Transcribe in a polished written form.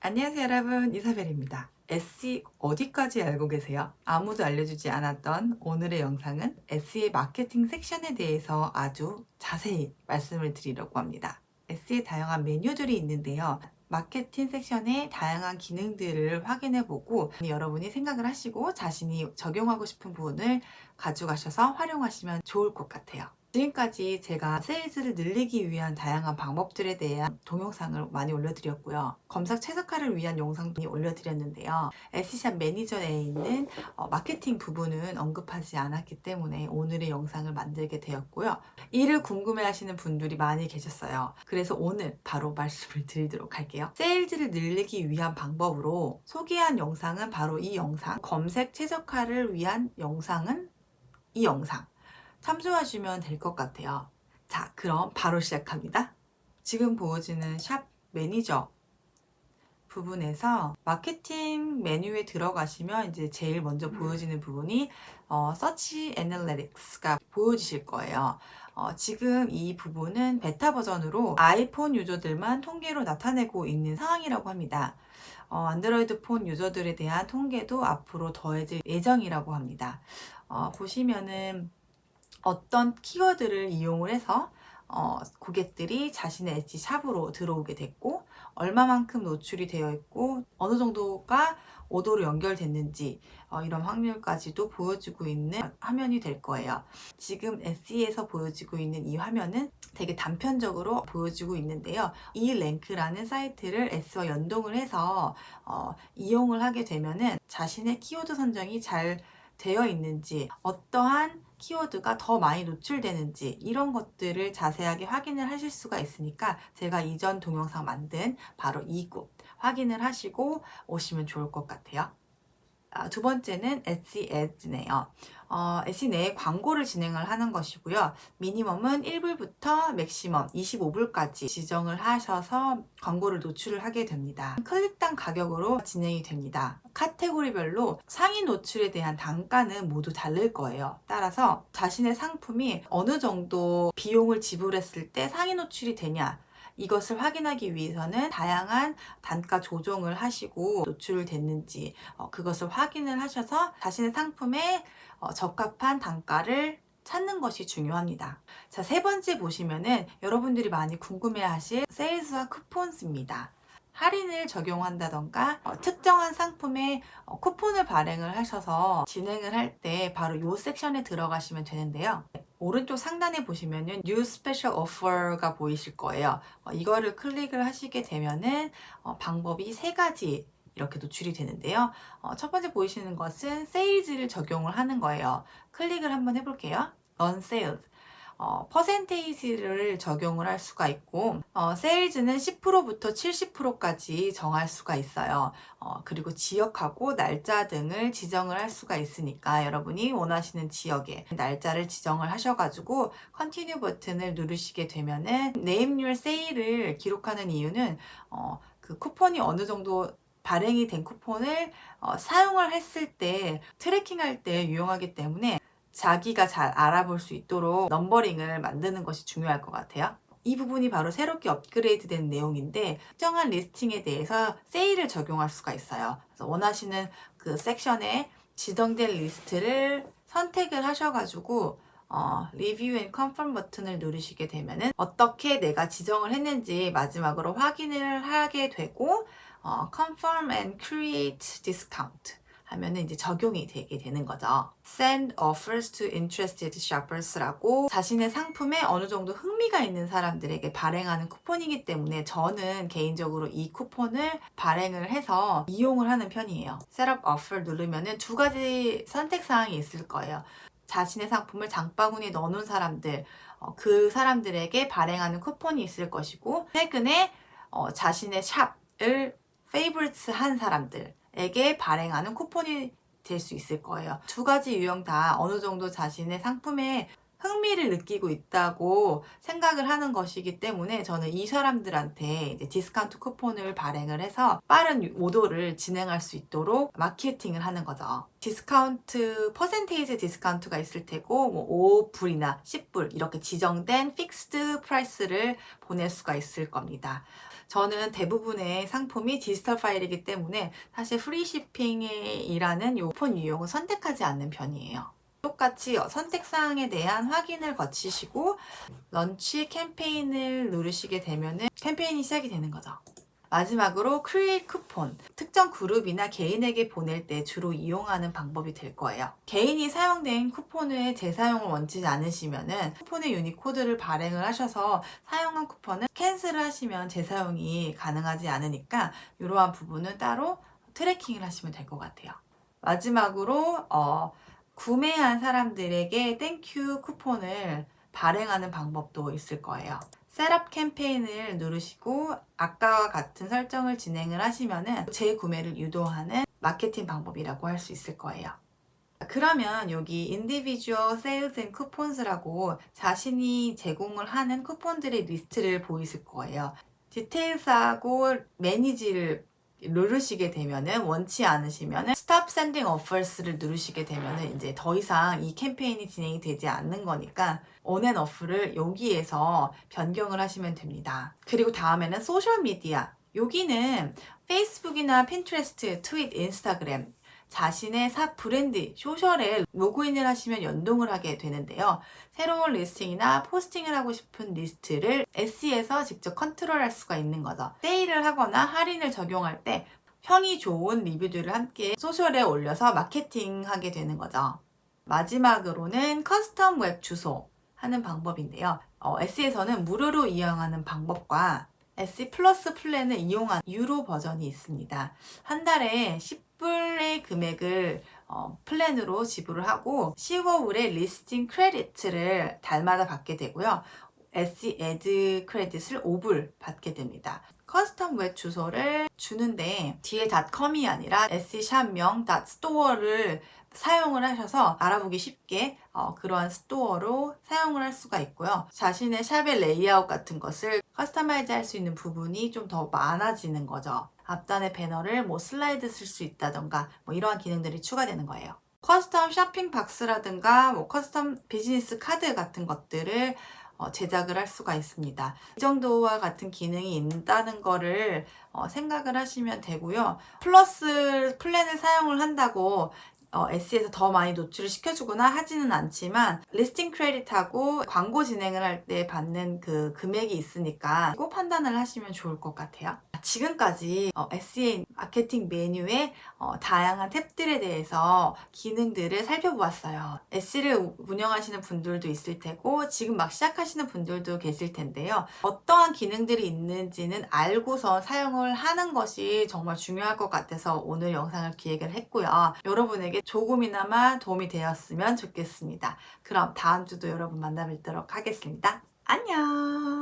안녕하세요 여러분, 이사벨입니다. SE 어디까지 알고 계세요? 아무도 알려주지 않았던 오늘의 영상은 SE의 마케팅 섹션에 대해서 아주 자세히 말씀을 드리려고 합니다. SE의 다양한 메뉴들이 있는데요. 마케팅 섹션의 다양한 기능들을 확인해보고 여러분이 생각을 하시고 자신이 적용하고 싶은 부분을 가져가셔서 활용하시면 좋을 것 같아요. 지금까지 제가 세일즈를 늘리기 위한 다양한 방법들에 대한 동영상을 많이 올려드렸고요. 검색 최적화를 위한 영상 많이 올려드렸는데요. SE샵 매니저에 있는 마케팅 부분은 언급하지 않았기 때문에 오늘의 영상을 만들게 되었고요. 이를 궁금해하시는 분들이 많이 계셨어요. 그래서 오늘 바로 말씀을 드리도록 할게요. 세일즈를 늘리기 위한 방법으로 소개한 영상은 바로 이 영상, 검색 최적화를 위한 영상은 이 영상 참조하시면 될 것 같아요. 자, 그럼 바로 시작합니다. 지금 보여지는 샵 매니저 부분에서 마케팅 메뉴에 들어가시면 이제 제일 먼저 보여지는 부분이 서치 애널리틱스가 보여지실 거예요. 지금 이 부분은 베타 버전으로 아이폰 유저들만 통계로 나타내고 있는 상황이라고 합니다. 안드로이드 폰 유저들에 대한 통계도 앞으로 더해질 예정이라고 합니다. 보시면은 어떤 키워드를 이용을 해서 고객들이 자신의 엣지 샵으로 들어오게 됐고 얼마만큼 노출이 되어 있고 어느 정도가 오도로 연결됐는지 이런 확률까지도 보여주고 있는 화면이 될 거예요. 지금 SE에서 보여지고 있는 이 화면은 되게 단편적으로 보여지고 있는데요. 이 랭크라는 사이트를 S와 연동을 해서 이용을 하게 되면은 자신의 키워드 선정이 잘 되어 있는지, 어떠한 키워드가 더 많이 노출되는지 이런 것들을 자세하게 확인을 하실 수가 있으니까 제가 이전 동영상 만든 바로 이곳 확인을 하시고 오시면 좋을 것 같아요. 두 번째는 SE Ads네요. SE 내에 광고를 진행을 하는 것이고요. 미니멈은 1불부터 맥시멈 25불까지 지정을 하셔서 광고를 노출을 하게 됩니다. 클릭당 가격으로 진행이 됩니다. 카테고리별로 상위 노출에 대한 단가는 모두 다를 거예요. 따라서 자신의 상품이 어느 정도 비용을 지불했을 때 상위 노출이 되냐, 이것을 확인하기 위해서는 다양한 단가 조정을 하시고 노출됐는지 그것을 확인을 하셔서 자신의 상품에 적합한 단가를 찾는 것이 중요합니다. 자, 세 번째 보시면은 여러분들이 많이 궁금해하실 세일즈와 쿠폰스입니다. 할인을 적용한다던가 특정한 상품에 쿠폰을 발행을 하셔서 진행을 할 때 바로 이 섹션에 들어가시면 되는데요. 오른쪽 상단에 보시면은 New Special Offer가 보이실 거예요. 이거를 클릭을 하시게 되면은 방법이 세 가지 이렇게 노출이 되는데요. 첫 번째 보이시는 것은 세일즈를 적용을 하는 거예요. 클릭을 한번 해볼게요. On Sales. 퍼센테이지를 적용을 할 수가 있고 세일즈는 10%부터 70%까지 정할 수가 있어요. 그리고 지역하고 날짜 등을 지정을 할 수가 있으니까 여러분이 원하시는 지역에 날짜를 지정을 하셔가지고 컨티뉴 버튼을 누르시게 되면은 Name Your Sale을 기록하는 이유는 그 쿠폰이 어느 정도 발행이 된 쿠폰을 사용을 했을 때 트래킹할 때 유용하기 때문에 자기가 잘 알아볼 수 있도록 넘버링을 만드는 것이 중요할 것 같아요. 이 부분이 바로 새롭게 업그레이드 된 내용인데 특정한 리스팅에 대해서 세일을 적용할 수가 있어요. 그래서 원하시는 그 섹션에 지정된 리스트를 선택을 하셔가지고 리뷰 앤 컨펌 버튼을 누르시게 되면은 어떻게 내가 지정을 했는지 마지막으로 확인을 하게 되고 confirm and create discount 하면은 이제 적용이 되게 되는 거죠. Send offers to interested shoppers라고 자신의 상품에 어느 정도 흥미가 있는 사람들에게 발행하는 쿠폰이기 때문에 저는 개인적으로 이 쿠폰을 발행을 해서 이용을 하는 편이에요. Set up offer 누르면은 두 가지 선택 사항이 있을 거예요. 자신의 상품을 장바구니에 넣어놓은 사람들, 그 사람들에게 발행하는 쿠폰이 있을 것이고 최근에 자신의 샵을 페이버리트 한 사람들에게 발행하는 쿠폰이 될 수 있을 거예요. 두 가지 유형 다 어느 정도 자신의 상품에 흥미를 느끼고 있다고 생각을 하는 것이기 때문에 저는 이 사람들한테 이제 디스카운트 쿠폰을 발행을 해서 빠른 오더를 진행할 수 있도록 마케팅을 하는 거죠. 디스카운트, 퍼센테이지 디스카운트가 있을 테고 뭐 5불이나 10불 이렇게 지정된 픽스드 프라이스를 보낼 수가 있을 겁니다. 저는 대부분의 상품이 디지털 파일이기 때문에 사실 프리시핑이라는 요 쿠폰 유형을 선택하지 않는 편이에요. 똑같이 선택사항에 대한 확인을 거치시고 런치 캠페인을 누르시게 되면은 캠페인이 시작이 되는 거죠. 마지막으로 크리에이트 쿠폰, 특정 그룹이나 개인에게 보낼 때 주로 이용하는 방법이 될 거예요. 개인이 사용된 쿠폰의 재사용을 원치 않으시면은 쿠폰의 유니코드를 발행을 하셔서 사용한 쿠폰을 캔슬을 하시면 재사용이 가능하지 않으니까 이러한 부분은 따로 트래킹을 하시면 될 것 같아요. 마지막으로 구매한 사람들에게 땡큐 쿠폰을 발행하는 방법도 있을 거예요. 셋업 캠페인을 누르시고 아까와 같은 설정을 진행을 하시면은 재구매를 유도하는 마케팅 방법이라고 할 수 있을 거예요. 그러면 여기 Individual Sales and Coupons라고 자신이 제공을 하는 쿠폰들의 리스트를 보이실 거예요. 디테일스하고 매니지를 누르시게 되면은 원치 않으시면은 Stop Sending Offers를 누르시게 되면은 이제 더 이상 이 캠페인이 진행이 되지 않는 거니까 On and Off를 여기에서 변경을 하시면 됩니다. 그리고 다음에는 소셜 미디어. 여기는 페이스북이나 핀트레스트, 트윗, 인스타그램 자신의 브랜드, 소셜에 로그인을 하시면 연동을 하게 되는데요. 새로운 리스팅이나 포스팅을 하고 싶은 리스트를 SE에서 직접 컨트롤할 수가 있는 거죠. 세일을 하거나 할인을 적용할 때 평이 좋은 리뷰들을 함께 소셜에 올려서 마케팅하게 되는 거죠. 마지막으로는 커스텀 웹 주소 하는 방법인데요. SE에서는 무료로 이용하는 방법과 SE 플러스 플랜을 이용한 유로 버전이 있습니다. 한 달에 10불의 금액을 플랜으로 지불을 하고 15불의 리스팅 크레디트를 달마다 받게 되고요. SE 애드 크레딧을 5불 받게 됩니다. 커스텀 웹 주소를 주는데 뒤에 .com이 아니라 SE샵명 .store를 사용을 하셔서 알아보기 쉽게 그러한 스토어로 사용을 할 수가 있고요. 자신의 샵의 레이아웃 같은 것을 커스터마이즈 할 수 있는 부분이 좀 더 많아지는 거죠. 앞단의 배너를 슬라이드 쓸 수 있다던가 이러한 기능들이 추가되는 거예요. 커스텀 쇼핑 박스라든가 커스텀 비즈니스 카드 같은 것들을 제작을 할 수가 있습니다. 이 정도와 같은 기능이 있다는 거를 생각을 하시면 되고요. 플러스 플랜을 사용을 한다고 SE에서 더 많이 노출을 시켜주거나 하지는 않지만 리스팅 크레딧하고 광고 진행을 할 때 받는 그 금액이 있으니까 꼭 판단을 하시면 좋을 것 같아요. 지금까지 SEA 마케팅 메뉴의 다양한 탭들에 대해서 기능들을 살펴보았어요. SE를 운영하시는 분들도 있을 테고 지금 막 시작하시는 분들도 계실 텐데요. 어떠한 기능들이 있는지는 알고서 사용을 하는 것이 정말 중요할 것 같아서 오늘 영상을 기획을 했고요. 여러분에게 조금이나마 도움이 되었으면 좋겠습니다. 그럼 다음 주도 여러분 만나 뵙도록 하겠습니다. 안녕!